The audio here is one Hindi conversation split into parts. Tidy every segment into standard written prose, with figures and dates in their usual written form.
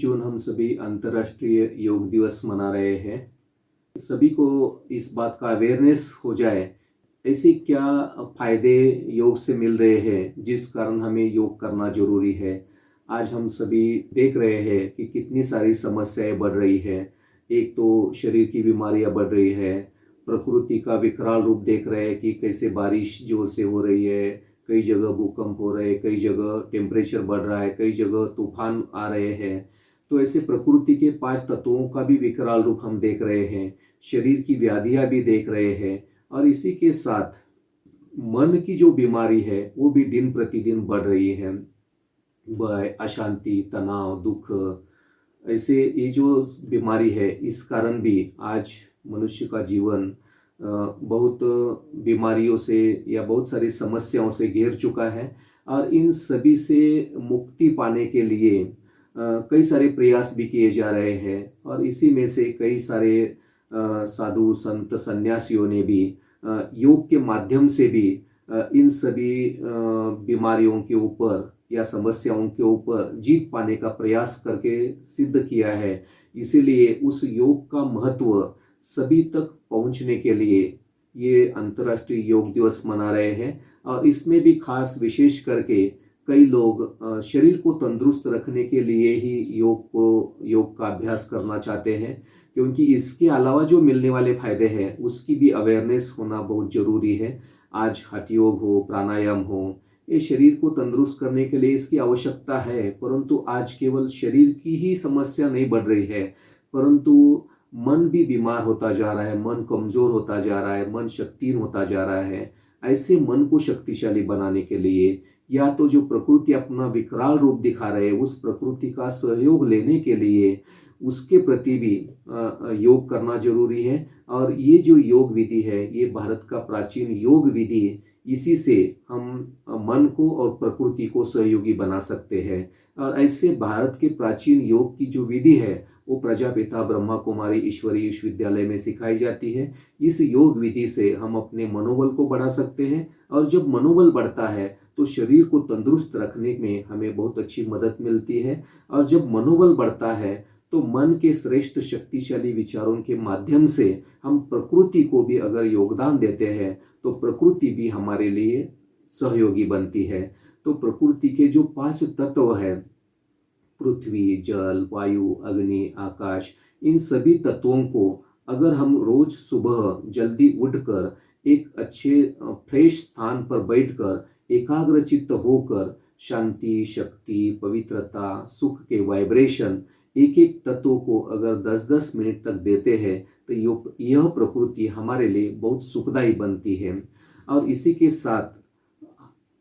जून हम सभी अंतर्राष्ट्रीय योग दिवस मना रहे हैं। सभी को इस बात का अवेयरनेस हो जाए, ऐसे क्या फायदे योग से मिल रहे हैं जिस कारण हमें योग करना जरूरी है। आज हम सभी देख रहे हैं कि कितनी सारी समस्याएं बढ़ रही है। एक तो शरीर की बीमारियां बढ़ रही है, प्रकृति का विकराल रूप देख रहे हैं कि कैसे बारिश जोर से हो रही है, कई जगह भूकंप हो रहे हैं, कई जगह टेम्परेचर बढ़ रहा है, कई जगह तूफान आ रहे हैं। तो ऐसे प्रकृति के 5 तत्वों का भी विकराल रूप हम देख रहे हैं, शरीर की व्याधियां भी देख रहे हैं। और इसी के साथ मन की जो बीमारी है वो भी दिन प्रतिदिन बढ़ रही है। भय, अशांति, तनाव, दुख, ऐसे ये जो बीमारी है इस कारण भी आज मनुष्य का जीवन बहुत बीमारियों से या बहुत सारी समस्याओं से घिर चुका है। और इन सभी से मुक्ति पाने के लिए कई सारे प्रयास भी किए जा रहे हैं। और इसी में से कई सारे साधु संत सन्यासियों ने भी योग के माध्यम से भी इन सभी बीमारियों के ऊपर या समस्याओं के ऊपर जीत पाने का प्रयास करके सिद्ध किया है। इसीलिए उस योग का महत्व सभी तक पहुंचने के लिए ये अंतर्राष्ट्रीय योग दिवस मना रहे हैं। और इसमें भी खास विशेष करके कई लोग शरीर को तंदुरुस्त रखने के लिए ही योग का अभ्यास करना चाहते हैं, क्योंकि इसके अलावा जो मिलने वाले फायदे हैं उसकी भी अवेयरनेस होना बहुत जरूरी है। आज हठ योग हो, प्राणायाम हो, ये शरीर को तंदुरुस्त करने के लिए इसकी आवश्यकता है। परंतु आज केवल शरीर की ही समस्या नहीं बढ़ रही है, परंतु मन भी बीमार होता जा रहा है, मन कमजोर होता जा रहा है, मन शक्तिहीन होता जा रहा है। ऐसे मन को शक्तिशाली बनाने के लिए या तो जो प्रकृति अपना विकराल रूप दिखा रहे हैं उस प्रकृति का सहयोग लेने के लिए उसके प्रति भी योग करना जरूरी है। और ये जो योग विधि है ये भारत का प्राचीन योग विधि, इसी से हम मन को और प्रकृति को सहयोगी बना सकते हैं। और ऐसे भारत के प्राचीन योग की जो विधि है वो प्रजापिता ब्रह्मा कुमारी ईश्वरीय विश्वविद्यालय में सिखाई जाती है। इस योग विधि से हम अपने मनोबल को बढ़ा सकते हैं। और जब मनोबल बढ़ता है तो शरीर को तंदुरुस्त रखने में हमें बहुत अच्छी मदद मिलती है। और जब मनोबल बढ़ता है तो मन के श्रेष्ठ शक्तिशाली विचारों के माध्यम से हम प्रकृति को भी अगर योगदान देते हैं तो प्रकृति भी हमारे लिए सहयोगी बनती है। तो प्रकृति के जो 5 तत्व है, पृथ्वी, जल, वायु, अग्नि, आकाश, इन सभी तत्वों को अगर हम रोज सुबह जल्दी उठकर एक अच्छे फ्रेश स्थान पर बैठकर एकाग्रचित्त होकर शांति, शक्ति, पवित्रता, सुख के वाइब्रेशन एक एक तत्व को अगर 10-10 मिनट तक देते हैं तो यह प्रकृति हमारे लिए बहुत सुखदायी बनती है। और इसी के साथ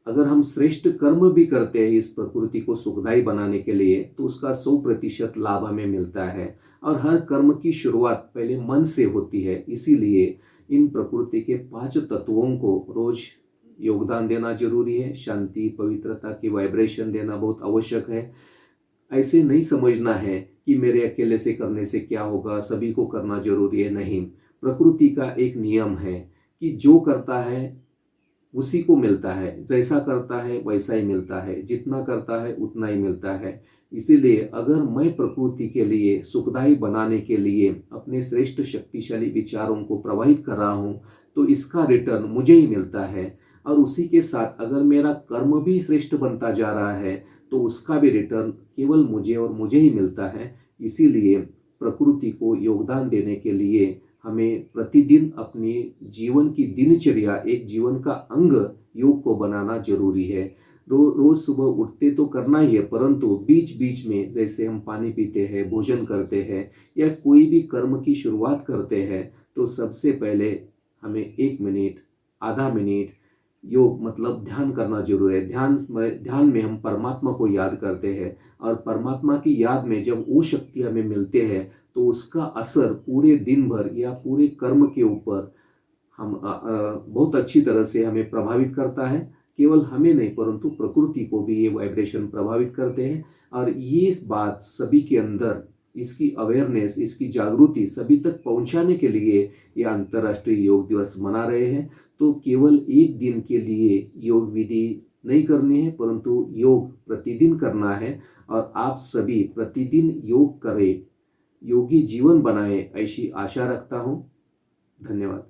अगर हम श्रेष्ठ कर्म भी करते हैं इस प्रकृति को सुखदायी बनाने के लिए तो उसका 100% लाभ हमें मिलता है। और हर कर्म की शुरुआत पहले मन से होती है, इसीलिए इन प्रकृति के 5 तत्वों को रोज योगदान देना जरूरी है। शांति, पवित्रता की वाइब्रेशन देना बहुत आवश्यक है। ऐसे नहीं समझना है कि मेरे अकेले से करने से क्या होगा, सभी को करना जरूरी है, नहीं। प्रकृति का एक नियम है कि जो करता है उसी को मिलता है, जैसा करता है वैसा ही मिलता है, जितना करता है उतना ही मिलता है। इसीलिए अगर मैं प्रकृति के लिए सुखदायी बनाने के लिए अपने श्रेष्ठ शक्तिशाली विचारों को प्रवाहित कर रहा हूँ तो इसका रिटर्न मुझे ही मिलता है। और उसी के साथ अगर मेरा कर्म भी श्रेष्ठ बनता जा रहा है तो उसका भी रिटर्न केवल मुझे और मुझे ही मिलता है। इसीलिए प्रकृति को योगदान देने के लिए हमें प्रतिदिन अपनी जीवन की दिनचर्या, एक जीवन का अंग योग को बनाना जरूरी है। रोज सुबह उठते तो करना ही है, परंतु बीच बीच में जैसे हम पानी पीते हैं, भोजन करते हैं या कोई भी कर्म की शुरुआत करते हैं तो सबसे पहले हमें 1 मिनट, आधा मिनट योग मतलब ध्यान करना जरूरी है। ध्यान में हम परमात्मा को याद करते हैं और परमात्मा की याद में जब वो शक्ति हमें मिलते हैं तो उसका असर पूरे दिन भर या पूरे कर्म के ऊपर हम बहुत अच्छी तरह से हमें प्रभावित करता है। केवल हमें नहीं परंतु प्रकृति को भी ये वाइब्रेशन प्रभावित करते हैं। और ये बात सभी के अंदर इसकी अवेयरनेस, इसकी जागृति सभी तक पहुंचाने के लिए ये अंतर्राष्ट्रीय योग दिवस मना रहे हैं। तो केवल एक दिन के लिए योग विधि नहीं करनी है, परंतु योग प्रतिदिन करना है और आप सभी प्रतिदिन योग करें, योगी जीवन बनाए, ऐसी आशा रखता हूँ। धन्यवाद।